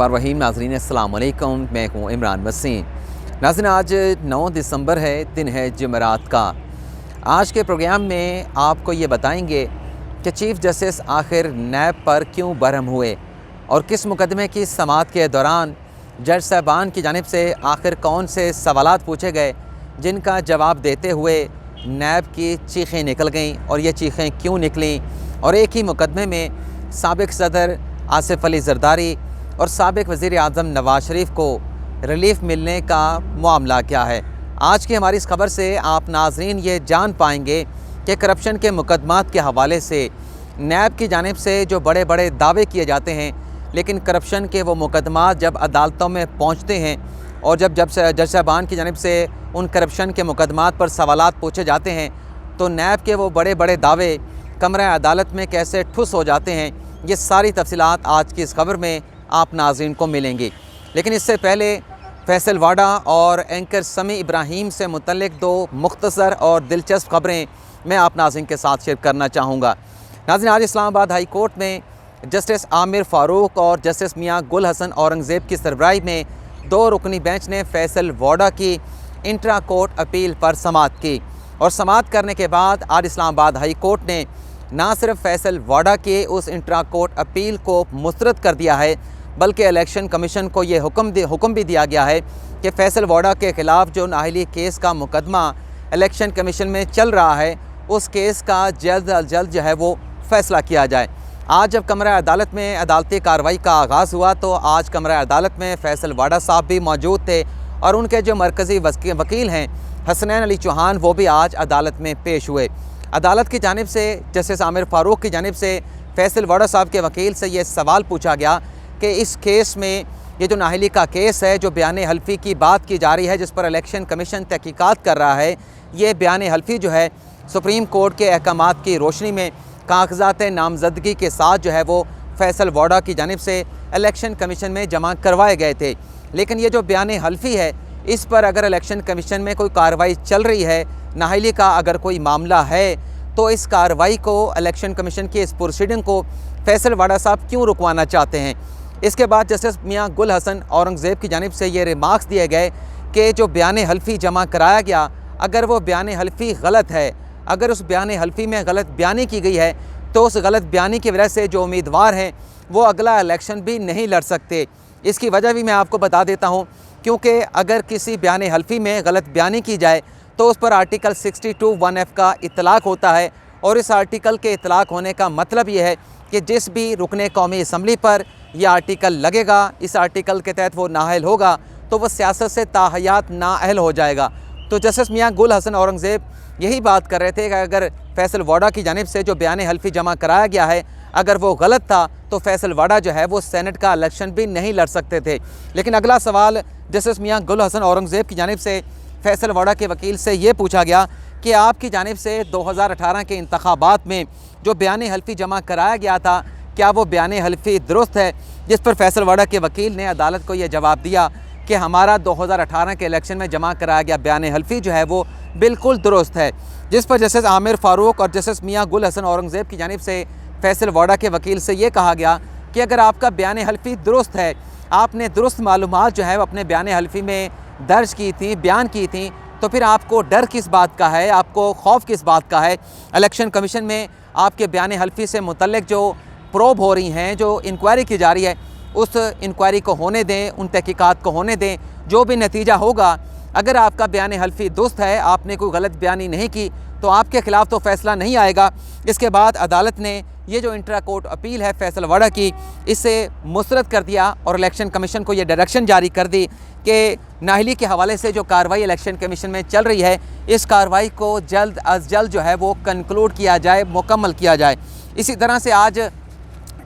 परवहीम नाज़रीन अस्सलाम वालेकुम, मैं हूँ इमरान वसीम। नाज़रीन, आज 9 दिसंबर है, दिन है जुमेरात का। आज के प्रोग्राम में आपको ये बताएंगे कि चीफ़ जस्टिस आखिर नैब पर क्यों बरहम हुए और किस मुकदमे की समाअत के दौरान जज साहबान की जानिब से आखिर कौन से सवालात पूछे गए जिनका जवाब देते हुए नैब की चीखें निकल गईं और ये चीखें क्यों निकलीं, और एक ही मुकदमे में साबिक़ सदर आसिफ अली ज़रदारी और साबिक़ वज़ीर आज़म नवाज़ शरीफ को रिलीफ़ मिलने का मामला क्या है। आज की हमारी इस खबर से आप नाज़रीन ये जान पाएंगे कि करप्शन के मुकदमात के हवाले से नैब की जानिब से जो बड़े बड़े दावे किए जाते हैं, लेकिन करप्शन के वो मुकदमात जब अदालतों में पहुंचते हैं और जब जज साहबान की जानिब से उन करप्शन के मुकदमात पर सवालात पूछे जाते हैं तो नैब के वो बड़े बड़े दावे कमरा अदालत में कैसे ठुस हो जाते हैं, ये सारी तफसीलात आज की इस खबर में आप नाज़रीन को मिलेंगी। लेकिन इससे पहले फैसल वाडा और एंकर समी इब्राहीम से मुतल्लिक दो मुख्तसर और दिलचस्प खबरें मैं आप नाज़रीन के साथ शेयर करना चाहूँगा। नाज़रीन, आज इस्लामाबाद हाई कोर्ट में जस्टिस आमिर फ़ारूक और जस्टिस मियां गुल हसन औरंगज़ेब की सरबराही में 2 रुकनी बेंच ने फैसल वाडा की इंट्रा कोर्ट अपील पर समाअत की और समाअत करने के बाद आज इस्लामाबाद हाई कोर्ट ने ना सिर्फ फैसल वाडा के उस इंट्रा कोर्ट अपील को मुस्तरद कर दिया है, बल्कि इलेक्शन कमीशन को ये हुक्म भी दिया गया है कि फैसल वाडा के ख़िलाफ़ जो नाअहली केस का मुकदमा इलेक्शन कमीशन में चल रहा है, उस केस का जल्द अज जल्द जो है वो फ़ैसला किया जाए। आज जब कमरा अदालत में अदालती कार्रवाई का आगाज़ हुआ तो आज कमरा अदालत में फैसल वाडा साहब भी मौजूद थे और उनके जो मरकज़ी वकील हैं हसनैन अली चौहान, वो भी आज अदालत में पेश हुए। अदालत की जानिब से जस्टिस आमिर फ़ारूक की जानिब से फैसल वाडा साहब के वकील से ये सवाल पूछा गया कि इस केस में ये जो नाअहली का केस है, जो बयान हल्फी की बात की जा रही है, जिस पर इलेक्शन कमीशन तहकीकात कर रहा है, ये बयान हल्फी जो है सुप्रीम कोर्ट के अहकामात की रोशनी में कागज़ात नामजदगी के साथ जो है वो फैसल वाडा की जानिब से इलेक्शन कमीशन में जमा करवाए गए थे। लेकिन ये जो बयान हल्फी है, इस पर अगर इलेक्शन कमीशन में कोई कार्रवाई चल रही है, नाअहली का अगर कोई मामला है, तो इस कार्रवाई को इलेक्शन कमीशन की इस प्रोसीडिंग को फैसल वाडा साहब क्यों रुकवाना चाहते हैं। इसके बाद जस्टिस मियां गुल हसन औरंगज़ेब की जानिब से ये रिमार्क्स दिए गए कि जो बयान हल्फी जमा कराया गया, अगर वो बयान हल्फी गलत है, अगर उस बयान हल्फी में गलत बयानी की गई है, तो उस गलत बयानी की वजह से जो उम्मीदवार हैं वो अगला इलेक्शन भी नहीं लड़ सकते। इसकी वजह भी मैं आपको बता देता हूँ, क्योंकि अगर किसी बयान हल्फी में गलत बयानी की जाए तो उस पर आर्टिकल 62(1)(f) का इतलाक़ होता है और इस आर्टिकल के इतलाक़ होने का मतलब ये है कि जिस भी रुकने कौमी असम्बली पर यह आर्टिकल लगेगा, इस आर्टिकल के तहत वो नाअहल होगा तो वह सियासत से ताहयात नाअहल हो जाएगा। तो जस्टिस मियां गुल हसन औरंगज़ेब यही बात कर रहे थे कि अगर फैसल वाडा की जानिब से जो बयान हल्फी जमा कराया गया है, अगर वो गलत था तो फैसल वाडा जो है वो सेनेट का इलेक्शन भी नहीं लड़ सकते थे। लेकिन अगला सवाल जस्टिस मियां गुल हसन औरंगज़ेब की जानिब से फैसल वाडा के वकील से ये पूछा गया कि आपकी जानिब से 2018 के इंतखाबात में जो बयान हल्फी जमा कराया गया था, क्या वो बयान हल्फी दुरुस्त है। जिस पर फैसल वाडा के वकील ने अदालत को यह जवाब दिया कि हमारा 2018 के इलेक्शन में जमा कराया गया बयान हल्फी जो है वो बिल्कुल दुरुस्त है। जिस पर जस्टिस आमिर फ़ारूक और जस्टिस मियां गुल हसन औरंगज़ेब की जानिब से फैसल वाडा के वकील से ये कहा गया कि अगर आपका बयान हल्फी दुरुस्त है, आपने दुरुस्त मालूमात जो है अपने बयान हल्फी में दर्ज की थी, बयान की थी, तो फिर आपको डर किस बात का है, आपको खौफ किस बात का है। इलेक्शन कमीशन में आपके बयान हल्फी से मुतल्लिक जो प्रोब हो रही हैं, जो इंक्वायरी की जा रही है, उस इंक्वायरी को होने दें, उन तहकीकात को होने दें। जो भी नतीजा होगा, अगर आपका बयान हल्फी दुरुस्त है, आपने कोई गलत बयानी नहीं की, तो आपके ख़िलाफ़ तो फ़ैसला नहीं आएगा। इसके बाद अदालत ने ये जो इंट्रा कोर्ट अपील है फैसल वाडा की, इसे मुस्तरद कर दिया और इलेक्शन कमीशन को ये डायरेक्शन जारी कर दी कि नाअहली के हवाले से जो कार्रवाई इलेक्शन कमीशन में चल रही है, इस कार्रवाई को जल्द अज जल्द जो है वो कंक्लूड किया जाए, मुकम्मल किया जाए। इसी तरह से आज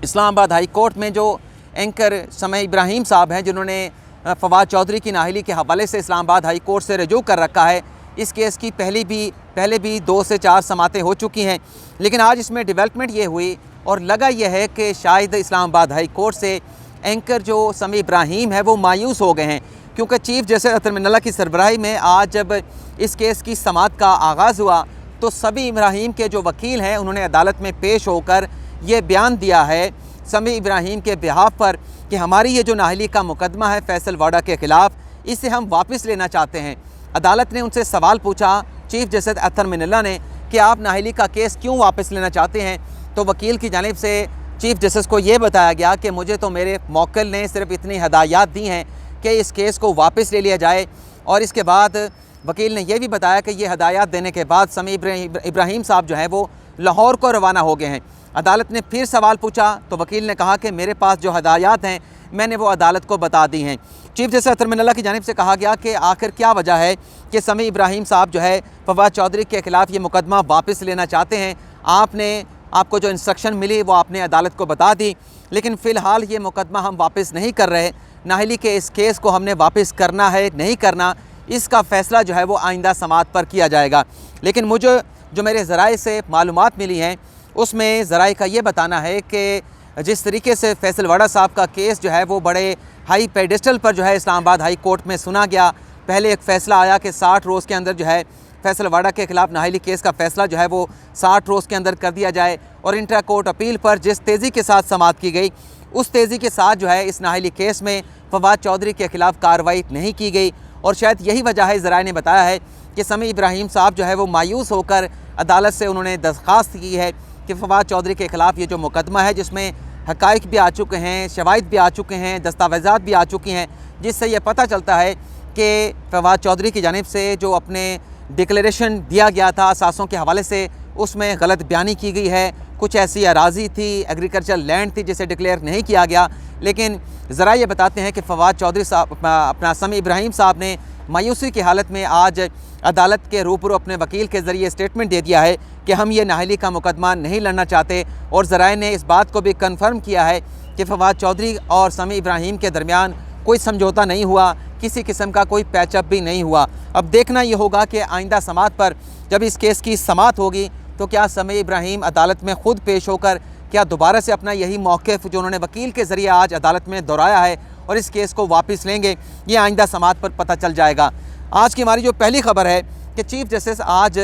इस्लामाबाद हाई कोर्ट में जो एंकर समी इब्राहीम साहब हैं, जिन्होंने फवाद चौधरी की नाअहली के हवाले से इस्लामाबाद हाई कोर्ट से रजू कर रखा है, इस केस की पहले भी 2 से 4 समातें हो चुकी हैं। लेकिन आज इसमें डेवलपमेंट ये हुई और लगा यह है कि शायद इस्लामाबाद हाई कोर्ट से एंकर जो समी इब्राहीम है वो मायूस हो गए हैं, क्योंकि चीफ़ जस्टिस अतर मिन्नल्लाह की सरबराही में आज जब इस केस की समाअत का आगाज़ हुआ तो सभी इब्राहीम के जो वकील हैं उन्होंने अदालत में पेश होकर ये बयान दिया है समी इब्राहीम के बिहाफ पर कि हमारी ये जो नाअहली का मुकदमा है फैसल वाडा के ख़िलाफ़, इसे हम वापस लेना चाहते हैं। अदालत ने उनसे सवाल पूछा, चीफ जस्टिस अतर मिनल्ला ने, कि आप नाअहली का केस क्यों वापस लेना चाहते हैं। तो वकील की जानिब से चीफ जस्टिस को ये बताया गया कि मुझे तो मेरे मौक्किल ने सिर्फ इतनी हदायत दी हैं कि इस केस को वापस ले लिया जाए। और इसके बाद वकील ने यह भी बताया कि ये हदायत देने के बाद समी इब्राहीम साहब जो हैं वो लाहौर को रवाना हो गए हैं। अदालत ने फिर सवाल पूछा तो वकील ने कहा कि मेरे पास जो हदायत हैं मैंने वो अदालत को बता दी हैं। चीफ जस्टिस अतर मिनल्ला की जानिब से कहा गया कि आखिर क्या वजह है कि समी इब्राहीम साहब जो है फवाद चौधरी के ख़िलाफ़ ये मुकदमा वापस लेना चाहते हैं। आपको जो इंस्ट्रक्शन मिली वो आपने अदालत को बता दी, लेकिन फ़िलहाल ये मुकदमा हम वापस नहीं कर रहे। नाअहली के इस केस को हमने वापस करना है नहीं करना, इसका फ़ैसला जो है वो आइंदा समाअत पर किया जाएगा। लेकिन मुझे जो मेरे ज़राए से मालूमात मिली हैं उसमें ज़राए का ये बताना है कि जिस तरीके से फैसल वाडा साहब का केस जो है वो बड़े हाई पेडिस्टल पर जो है इस्लामाबाद हाई कोर्ट में सुना गया। पहले एक फ़ैसला आया कि 60 रोज़ के अंदर जो है फैसल वाडा के ख़िलाफ़ नाअहली केस का फ़ैसला जो है वो 60 रोज़ के अंदर कर दिया जाए, और इंट्रा कोर्ट अपील पर जिस तेज़ी के साथ समाअत की गई उस तेज़ी के साथ जो है इस नाअहली केस में फवाद चौधरी के ख़िलाफ़ कार्रवाई नहीं की गई। और शायद यही वजह है, ज़राए ने बताया है कि समी इब्राहीम साहब जो है वो मायूस होकर अदालत से उन्होंने दरख्वास्त की है कि फवाद चौधरी के ख़िलाफ़ ये जो मुकदमा है जिसमें हक़ाइक़ भी आ चुके हैं, शवाहिद भी आ चुके हैं, दस्तावेज़ात भी आ चुकी हैं, जिससे ये पता चलता है कि फवाद चौधरी की जानिब से जो अपने डिक्लेरेशन दिया गया था असासों के हवाले से उसमें गलत बयानी की गई है। कुछ ऐसी अराज़ी थी, एग्रीकल्चर लैंड थी जिसे डिक्लेयर नहीं किया गया। लेकिन ज़रा ये बताते हैं कि फवाद चौधरी साहब अपना समी इब्राहीम साहब ने मायूसी की हालत में आज अदालत के रूबरू अपने वकील के ज़रिए स्टेटमेंट दे दिया है कि हम ये नाअहली का मुकदमा नहीं लड़ना चाहते। और ज़राए ने इस बात को भी कन्फर्म किया है कि फवाद चौधरी और समी इब्राहीम के दरमियान कोई समझौता नहीं हुआ, किसी किस्म का कोई पैचअप भी नहीं हुआ। अब देखना ये होगा कि आइंदा समाअत पर जब इस केस की समाअत होगी तो क्या समी इब्राहीम अदालत में ख़ुद पेश होकर क्या दोबारा से अपना यही मौक़िफ़ जो उन्होंने वकील के ज़रिए आज अदालत में दोहराया है और इस केस को वापस लेंगे, ये आइंदा समाअत पर पता चल जाएगा। आज की हमारी जो पहली ख़बर है कि चीफ जस्टिस आज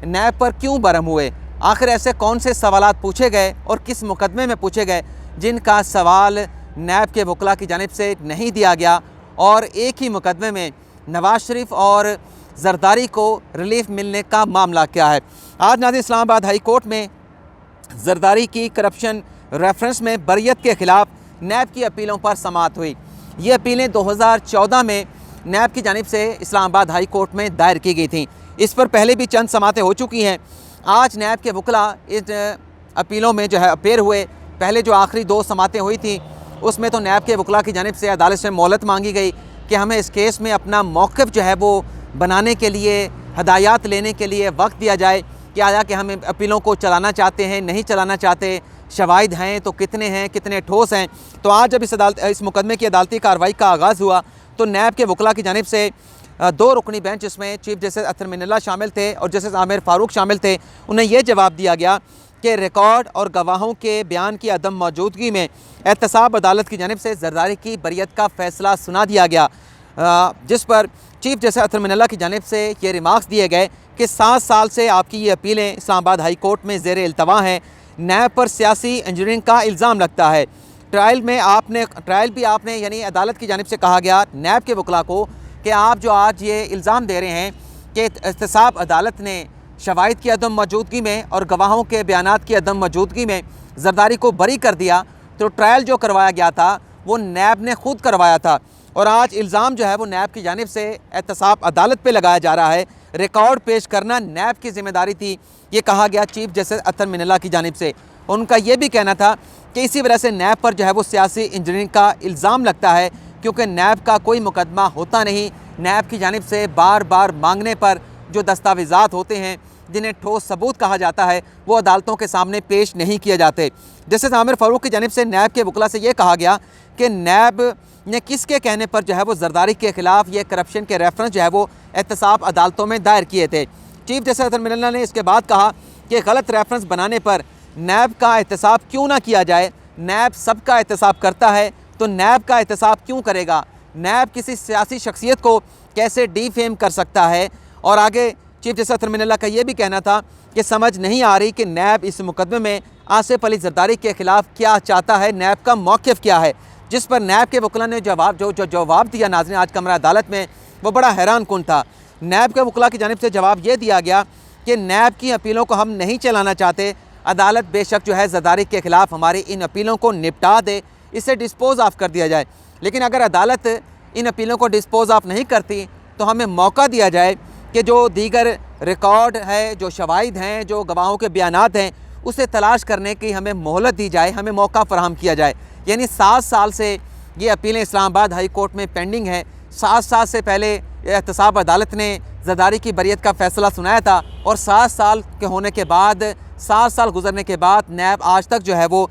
नैब पर क्यों बरहम हुए, आखिर ऐसे कौन से सवालात पूछे गए और किस मुकदमे में पूछे गए जिनका सवाल नैब के वकला की जानिब से नहीं दिया गया, और एक ही मुकदमे में नवाज शरीफ और जरदारी को रिलीफ मिलने का मामला क्या है। आज नाज़रीन इस्लामाबाद हाई कोर्ट में जरदारी की करप्शन रेफरेंस में बरियत के ख़िलाफ़ नैब की अपीलों पर समाअत हुई। ये अपीलें 2014 में नैब की जानिब से इस्लामाबाद हाई कोर्ट में दायर की गई थी। इस पर पहले भी चंद समाअतें हो चुकी हैं। आज नैब के वकला इन अपीलों में जो है अपेयर हुए। पहले जो आखिरी 2 समाअतें हुई थी उसमें तो नैब के वकला की जानिब से अदालत से मोहलत मांगी गई कि हमें इस केस में अपना मौक़िफ़ जो है वो बनाने के लिए, हदायत लेने के लिए वक्त दिया जाए कि आया कि हम अपीलों को चलाना चाहते हैं, नहीं चलाना चाहते, शवाहिद हैं तो कितने हैं, कितने ठोस हैं। तो आज जब इस मुकदमे की अदालती कार्रवाई का आगाज़ हुआ तो नैब के वकला की जानिब से 2 रुकनी बेंच, इसमें चीफ जस्टिस अतर मिनल्ला शामिल थे और जस्टिस आमिर फ़ारूक शामिल थे, उन्हें यह जवाब दिया गया कि रिकॉर्ड और गवाहों के बयान की अदम मौजूदगी में एहतसाब अदालत की जानिब से जरदारी की बरियत का फ़ैसला सुना दिया गया, जिस पर चीफ जस्टिस अतर मिनल्ला की जानिब से ये रिमार्क्स दिए गए कि 7 साल से आपकी ये अपीलें इस्लामाबाद हाई कोर्ट में ज़ेर इल्तवा हैं। नैब पर सियासी इंजीनियरिंग का इल्ज़ाम लगता है। ट्रायल भी आपने यानी अदालत की जानिब से कहा गया नैब के वकला को कि आप जो आज ये इल्ज़ाम दे रहे हैं कि एहतसाब अदालत ने शवाहिद की अदम मौजूदगी में और गवाहों के बयानात की अदम मौजूदगी में जरदारी को बरी कर दिया, तो ट्रायल जो करवाया गया था वो नैब ने ख़ुद करवाया था। और आज इल्ज़ाम जो है वो नैब की जानिब से एहतसाब अदालत पे लगाया जा रहा है। रिकॉर्ड पेश करना नैब की ज़िम्मेदारी थी, ये कहा गया चीफ जस्टिस अतर मिनल्ला की जानिब से। उनका ये भी कहना था कि इसी वजह से नैब पर जो है वो सियासी इंजीनियरिंग का इल्ज़ाम लगता है, क्योंकि नैब का कोई मुकदमा होता नहीं। नैब की जानिब से बार बार मांगने पर जो दस्तावेज़ात होते हैं जिन्हें ठोस सबूत कहा जाता है वो अदालतों के सामने पेश नहीं किए जाते। जस्टिस आमिर फ़ारूक की जानिब से नैब के वकला से ये कहा गया कि नैब ने किसके कहने पर जो है वो जरदारी के ख़िलाफ़ ये करप्शन के रेफरेंस जो है वो एहतसाब अदालतों में दायर किए थे। चीफ जस्टिस अतर मिनल्ला ने इसके बाद कहा कि गलत रेफरेंस बनाने पर नैब का एहतसाब क्यों ना किया जाए। नैब सबका एहतसाब करता है तो नैब का एहतसाब क्यों करेगा। नैब किसी सियासी शख्सियत को कैसे डीफेम कर सकता है। और आगे चीफ जस्टिस अतर मिनल्ला का ये भी कहना था कि समझ नहीं आ रही कि नैब इस मुकदमे में आसिफ अली जरदारी के खिलाफ क्या चाहता है, नैब का मौक़िफ़ क्या है। जिस पर नैब के वकला ने जवाब दिया नाज़रीन आज कमरा अदालत में, वो बड़ा हैरान कुन था। नैब के वकला की जानिब से जवाब ये दिया गया कि नैब की अपीलों को हम नहीं चलाना चाहते, अदालत बेशक जो है जरदारी के ख़िलाफ़ हमारी इन अपीलों को निपटा दे, इसे डिस्पोज़ ऑफ कर दिया जाए। लेकिन अगर अदालत इन अपीलों को डिस्पोज़ ऑफ नहीं करती तो हमें मौका दिया जाए कि जो दीगर रिकॉर्ड है, जो शवाहिद हैं, जो गवाहों के बयानात हैं, उसे तलाश करने की हमें मोहलत दी जाए, हमें मौका फ़राहम किया जाए। यानी 7 साल से ये अपीलें इस्लामाबाद हाई कोर्ट में पेंडिंग हैं। 7 साल से पहले एहतसाब अदालत ने जरदारी की बरियत का फ़ैसला सुनाया था और 7 साल के होने के बाद, 7 साल गुजरने के बाद नैब आज तक जो है वो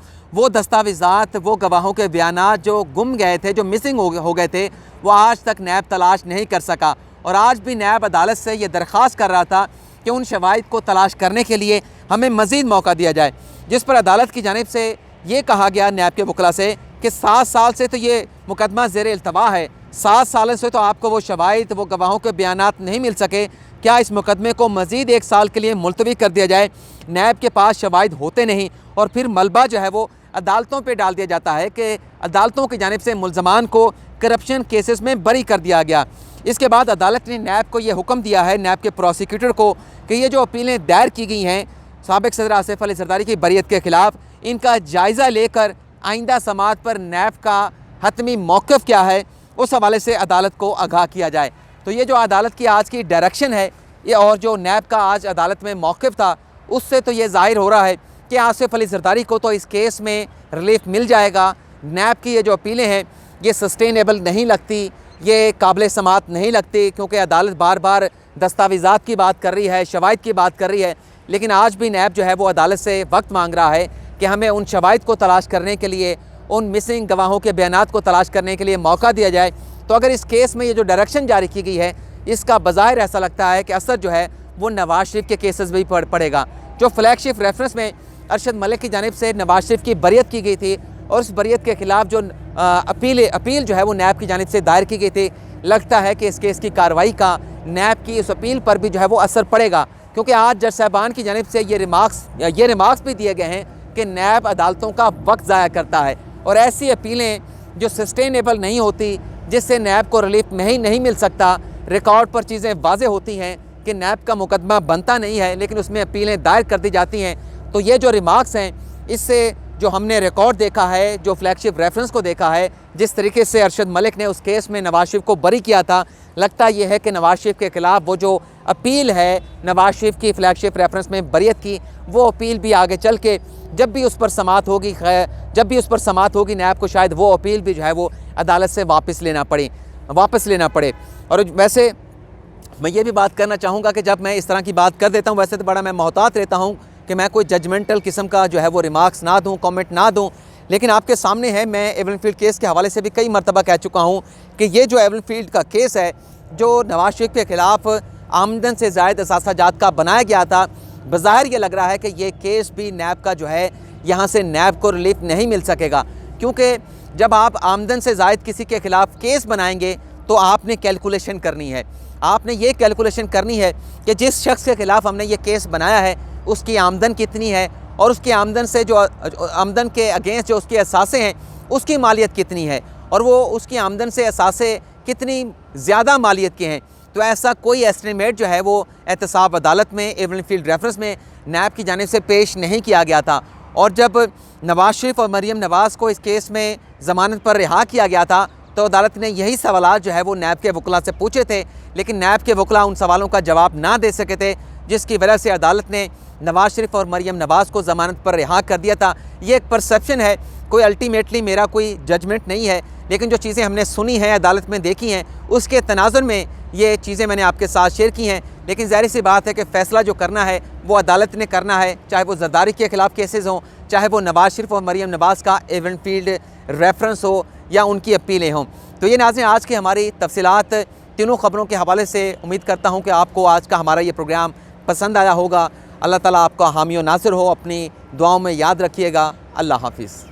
दस्तावेज़ात, वो गवाहों के बयानात जो गुम गए थे, जो मिसिंग हो गए थे, वो आज तक नैब तलाश नहीं कर सका। और आज भी नैब अदालत से ये दरख्वास्त कर रहा था कि उन शवाहिद को तलाश करने के लिए हमें मज़ीद मौका दिया जाए, जिस पर अदालत की जानिब से ये कहा गया नैब के वकला से कि 7 साल से तो ये मुकदमा ज़ेर इल्तवा है, 7 साल से तो आपको वो शवाहिद, वो गवाहों के बयानात नहीं मिल सके, क्या इस मुकदमे को मज़ीद 1 साल के लिए मुलतवी कर दिया जाए। नैब के पास शवाहिद होते नहीं और फिर मलबा जो है वो अदालतों पे डाल दिया जाता है कि अदालतों की जानिब से मुल्ज़मान को करप्शन केसेस में बरी कर दिया गया। इसके बाद अदालत ने नैब को ये हुक्म दिया है, नैब के प्रोसिक्यूटर को, कि ये जो अपीलें दायर की गई हैं साबिक़ सदर आसिफ अली जरदारी की बरियत के ख़िलाफ़, इनका जायज़ा लेकर आइंदा समाअत पर नैब का हतमी मौक़िफ़ क्या है, उस हवाले से अदालत को आगाह किया जाए। तो ये जो अदालत की आज की डायरेक्शन है ये, और जो नैब का आज अदालत में मौक़िफ़ था, उससे तो ये ज़ाहिर हो रहा है कि आसिफ अली जरदारी को तो इस केस में रिलीफ मिल जाएगा। नैब की ये जो अपीलें हैं ये सस्टेनेबल नहीं लगती, ये काबिल समाअत नहीं लगती, क्योंकि अदालत बार बार दस्तावेज़ात की बात कर रही है, शवाहिद की बात कर रही है। लेकिन आज भी नैब जो है वो अदालत से वक्त मांग रहा है कि हमें उन शवाहिद को तलाश करने के लिए, उन मिसिंग गवाहों के बयानात को तलाश करने के लिए मौका दिया जाए। तो अगर इस केस में ये जो डायरेक्शन जारी की गई है, इसका बज़ाहिर ऐसा लगता है कि असर जो है वो नवाज शरीफ के केसेस भी पड़ेगा। जो फ्लैगशिप रेफरेंस में अरशद मलिक की जानिब से नवाज शरीफ की बरियत की गई थी और उस बरियत के ख़िलाफ़ जो अपील जो है वो नैब की जानिब से दायर की गई थी, लगता है कि इस केस की कार्रवाई का नैब की उस अपील पर भी जो है वो असर पड़ेगा। क्योंकि आज जज साहबान की जानिब से ये रिमार्क्स भी दिए गए हैं कि नैब अदालतों का वक्त ज़ाया करता है और ऐसी अपीलें जो सस्टेनेबल नहीं होती, जिससे नैब को रिलीफ नहीं मिल सकता। रिकॉर्ड पर चीज़ें वाज़े होती हैं कि नैब का मुकदमा बनता नहीं है, लेकिन उसमें अपीलें दायर कर दी जाती हैं। तो ये जो रिमार्क्स हैं, इससे जो हमने रिकॉर्ड देखा है, जो फ्लैगशिप रेफरेंस को देखा है, जिस तरीके से अरशद मलिक ने उस केस में नवाज शरीफ को बरी किया था, लगता यह है कि नवाज शरीफ के ख़िलाफ़ वो जो अपील है नवाज शरीफ की फ्लैगशिप रेफरेंस में बरियत की, वो अपील भी आगे चल के जब भी उस पर समाअत होगी नैब को शायद वो अपील भी जो है वो अदालत से वापस लेना पड़े। और वैसे मैं ये भी बात करना चाहूँगा कि जब मैं इस तरह की बात कर देता हूँ, वैसे तो बड़ा मैं मोहतात रहता हूँ कि मैं कोई जजमेंटल किस्म का जो है वो रिमार्क्स ना दूँ, कमेंट ना दूँ। लेकिन आपके सामने है, मैं एवन फील्ड केस के हवाले से भी कई मरतबा कह चुका हूँ कि ये जो एवन फील्ड का केस है, जो नवाज शरीफ के ख़िलाफ़ आमदन से ज़ायद असासाजात का बनाया गया था, बज़ाहिर ये लग रहा है कि ये केस भी नैब का जो है, यहाँ से नैब को रिलीफ नहीं मिल सकेगा। क्योंकि जब आप आमदन से ज़ायद किसी के ख़िलाफ़ केस बनाएंगे तो आपने कैलकुलेशन करनी है, आपने ये कैलकुलेशन करनी है कि जिस शख्स के ख़िलाफ़ हमने ये केस बनाया है उसकी आमदन कितनी है और उसकी आमदन से जो आमदन के अगेंस्ट जो उसके असासे हैं उसकी मालियत कितनी है, और वो उसकी आमदन से असासे कितनी ज़्यादा मालियत के हैं। तो ऐसा कोई एस्टिमेट जो है वो एहतसाब अदालत में एवन फील्ड रेफरेंस में नैब की जानिब से पेश नहीं किया गया था। और जब नवाज शरीफ और मरीम नवाज़ को इस केस में ज़मानत पर रिहा किया गया था तो अदालत ने यही सवालात जो है वो नैब के वकला से पूछे थे, लेकिन नैब के वकला उन सवालों का जवाब ना दे सके थे, जिसकी वजह से अदालत ने नवाज शरीफ और मरीम नवाज़ को ज़मानत पर रिहा कर दिया था। ये एक परसेप्शन है, कोई अल्टीमेटली मेरा कोई जजमेंट नहीं है, लेकिन जो चीज़ें हमने सुनी हैं, अदालत में देखी हैं, उसके तनाजुर में ये चीज़ें मैंने आपके साथ शेयर की हैं। लेकिन ज़ाहिर सी बात है कि फ़ैसला जो करना है वो अदालत ने करना है, चाहे वो जरदारी के ख़िलाफ़ केसेस हों, चाहे वो नवाज शरीफ और मरीम नवाज़ का एवन फील्ड रेफरेंस हो या उनकी अपीलें हों। तो ये नाज़रीन आज की हमारी तफसीलात तीनों ख़बरों के हवाले से। उम्मीद करता हूँ कि आपको आज का हमारा ये प्रोग्राम पसंद आया होगा। अल्लाह ताला आपका हामी और नासिर हो, अपनी दुआओं में याद रखिएगा। अल्लाह हाफिज़।